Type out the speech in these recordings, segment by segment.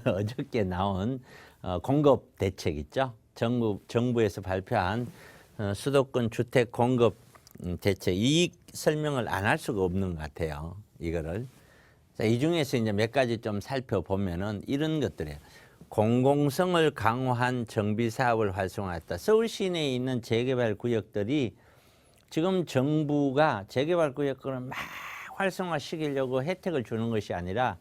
어저께 나온 공급 대책 있죠. 정부에서 발표한 수도권 주택 공급 대책, 이 설명을 안 할 수가 없는 것 같아요. 이거를. 자, 이 중에서 이제 몇 가지 좀 살펴보면은 이런 것들이에요. 공공성을 강화한 정비 사업을 활성화했다. 서울 시내에 있는 재개발 구역들이 지금 정부가 재개발 구역을 막 활성화시키려고 혜택을 주는 것이 아니라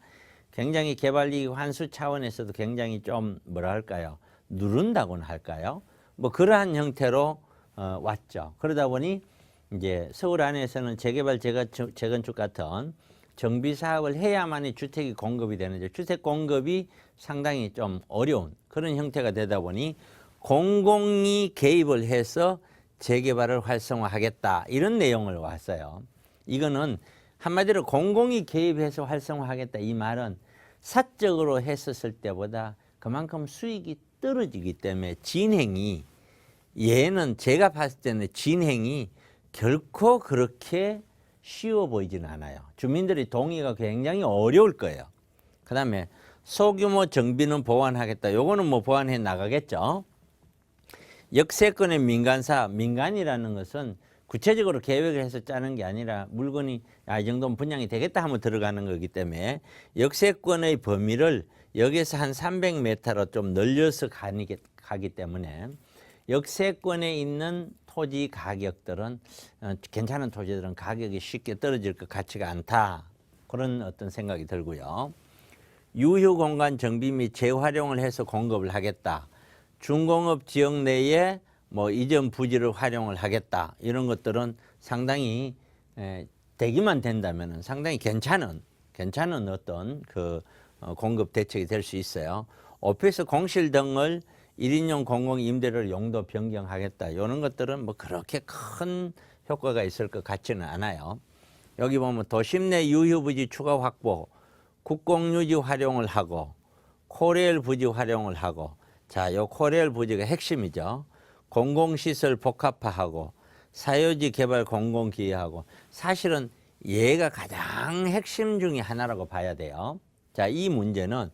굉장히 개발이익 환수 차원에서도 굉장히 좀 뭐라 할까요? 누른다고는 할까요? 뭐 그러한 형태로 왔죠. 그러다 보니 이제 서울 안에서는 재개발, 재건축 같은 정비 사업을 해야만이 주택이 공급이 되는데 주택 공급이 상당히 좀 어려운 그런 형태가 되다 보니 공공이 개입을 해서 재개발을 활성화하겠다 이런 내용을 왔어요. 이거는 한마디로 공공이 개입해서 활성화하겠다 이 말은 사적으로 했었을 때보다 그만큼 수익이 떨어지기 때문에 진행이, 얘는 제가 봤을 때는 진행이 결코 그렇게 쉬워 보이지는 않아요. 주민들의 동의가 굉장히 어려울 거예요. 그 다음에 소규모 정비는 보완하겠다. 요거는 뭐 보완해 나가겠죠. 역세권의 민간사, 민간이라는 것은 구체적으로 계획을 해서 짜는 게 아니라 물건이 이 정도면 분양이 되겠다 하면 들어가는 거기 때문에 역세권의 범위를 여기서 한 300m로 좀 늘려서 가기 때문에 역세권에 있는 토지 가격들은 괜찮은 토지들은 가격이 쉽게 떨어질 것 같지가 않다. 그런 어떤 생각이 들고요. 유휴 공간 정비 및 재활용을 해서 공급을 하겠다. 중공업 지역 내에 뭐 이전 부지를 활용을 하겠다. 이런 것들은 상당히 되기만 된다면 상당히 괜찮은 어떤 그 공급 대책이 될 수 있어요. 오피스 공실 등을 1인용 공공 임대를 용도 변경하겠다. 이런 것들은 뭐 그렇게 큰 효과가 있을 것 같지는 않아요. 여기 보면 도심 내 유휴 부지 추가 확보, 국공유지 활용을 하고 코레일 부지 활용을 하고, 자, 요 코레일 부지가 핵심이죠. 공공시설 복합화하고 사유지 개발 공공기여하고, 사실은 얘가 가장 핵심 중에 하나라고 봐야 돼요. 자, 이 문제는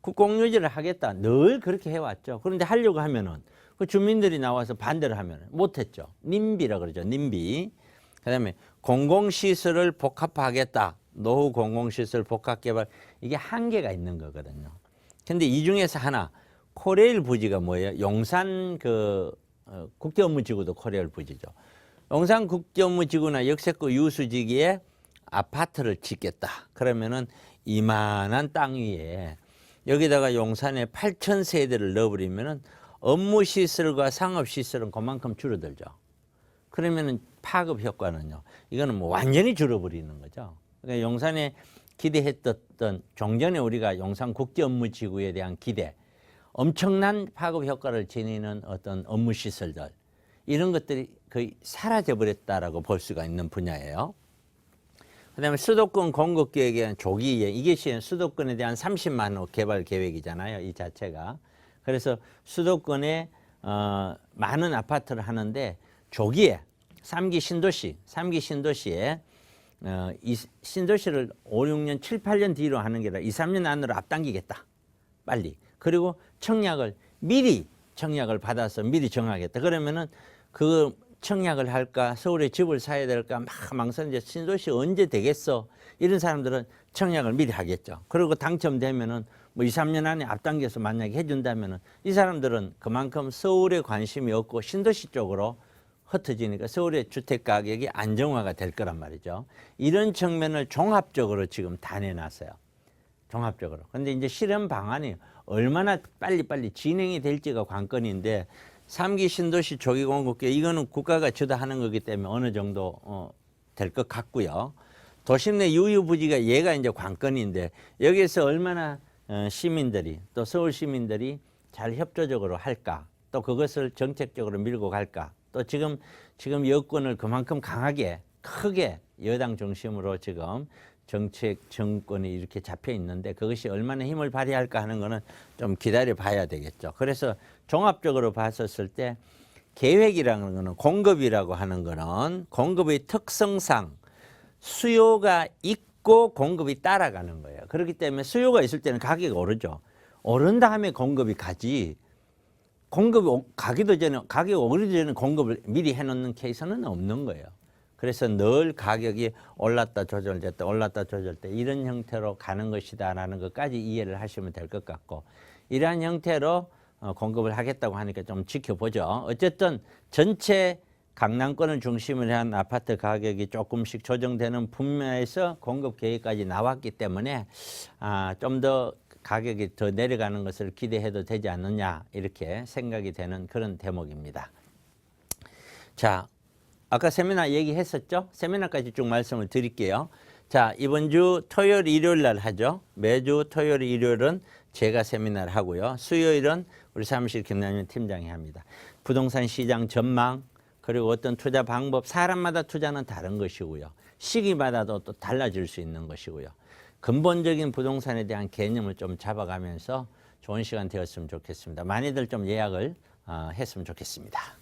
국공유지를 하겠다 늘 그렇게 해왔죠. 그런데 하려고 하면은 그 주민들이 나와서 반대를 하면 못했죠. 님비라 그러죠. 님비. 그다음에 공공시설을 복합화하겠다. 노후 공공시설 복합개발, 이게 한계가 있는 거거든요. 근데 이 중에서 하나, 코레일 부지가 뭐예요? 용산 국제업무지구도 코레일 부지죠. 용산 국제업무지구나 역세권 유수지기에 아파트를 짓겠다. 그러면은 이만한 땅 위에 여기다가 용산에 8,000세대를 넣어버리면은 업무시설과 상업시설은 그만큼 줄어들죠. 그러면은 파급 효과는요, 이거는 뭐 완전히 줄어버리는 거죠. 그러니까 용산에 기대했던 종전에 우리가 용산 국제업무지구에 대한 기대, 엄청난 파급 효과를 지니는 어떤 업무시설들, 이런 것들이 거의 사라져버렸다라고 볼 수가 있는 분야예요. 그 다음에 수도권 공급 계획에 대한 조기, 이게 수도권에 대한 30만 호 개발 계획이잖아요. 이 자체가. 그래서 수도권에 많은 아파트를 하는데 조기에 3기 신도시에 이 신도시를 5, 6년, 7, 8년 뒤로 하는 게 아니라 2, 3년 안으로 앞당기겠다. 빨리. 그리고 미리 청약을 받아서 미리 정하겠다. 그러면은 그 청약을 할까, 서울에 집을 사야 될까 막 망설이는데 신도시 언제 되겠어? 이런 사람들은 청약을 미리 하겠죠. 그리고 당첨되면은 뭐 2, 3년 안에 앞당겨서 만약에 해준다면은 이 사람들은 그만큼 서울에 관심이 없고 신도시 쪽으로 흩어지니까 서울의 주택 가격이 안정화가 될 거란 말이죠. 이런 측면을 종합적으로 지금 다 내놨어요. 종합적으로. 근데 이제 실현 방안이 얼마나 빨리빨리 진행이 될지가 관건인데, 3기 신도시 조기 공급계획, 이거는 국가가 주도하는 거기 때문에 어느 정도 될 것 같고요. 도심 내 유휴 부지가 얘가 이제 관건인데, 여기에서 얼마나 시민들이, 또 서울 시민들이 잘 협조적으로 할까, 또 그것을 정책적으로 밀고 갈까, 또 지금 여권을 그만큼 강하게 크게 여당 중심으로 지금 정권이 이렇게 잡혀 있는데 그것이 얼마나 힘을 발휘할까 하는 거는 좀 기다려 봐야 되겠죠. 그래서 종합적으로 봤었을 때 계획이라는 거는, 공급이라고 하는 거는 공급의 특성상 수요가 있고 공급이 따라가는 거예요. 그렇기 때문에 수요가 있을 때는 가격이 오르죠. 오른 다음에 공급이 가지, 공급이 가기도 전에, 가격이 오르기 전에 공급을 미리 해놓는 케이스는 없는 거예요. 그래서 늘 가격이 올랐다 조절됐다 올랐다 조절됐다 이런 형태로 가는 것이다라는 것까지 이해를 하시면 될 것 같고, 이러한 형태로 공급을 하겠다고 하니까 좀 지켜보죠. 어쨌든 전체 강남권을 중심으로 한 아파트 가격이 조금씩 조정되는 분야에서 공급 계획까지 나왔기 때문에 좀 더 가격이 더 내려가는 것을 기대해도 되지 않느냐 이렇게 생각이 되는 그런 대목입니다. 자, 아까 세미나 얘기했었죠? 세미나까지 쭉 말씀을 드릴게요. 자, 이번 주 토요일, 일요일 날 하죠. 매주 토요일, 일요일은 제가 세미나를 하고요. 수요일은 우리 사무실 김남현 팀장이 합니다. 부동산 시장 전망, 그리고 어떤 투자 방법, 사람마다 투자는 다른 것이고요. 시기마다도 또 달라질 수 있는 것이고요. 근본적인 부동산에 대한 개념을 좀 잡아가면서 좋은 시간 되었으면 좋겠습니다. 많이들 좀 예약을 했으면 좋겠습니다.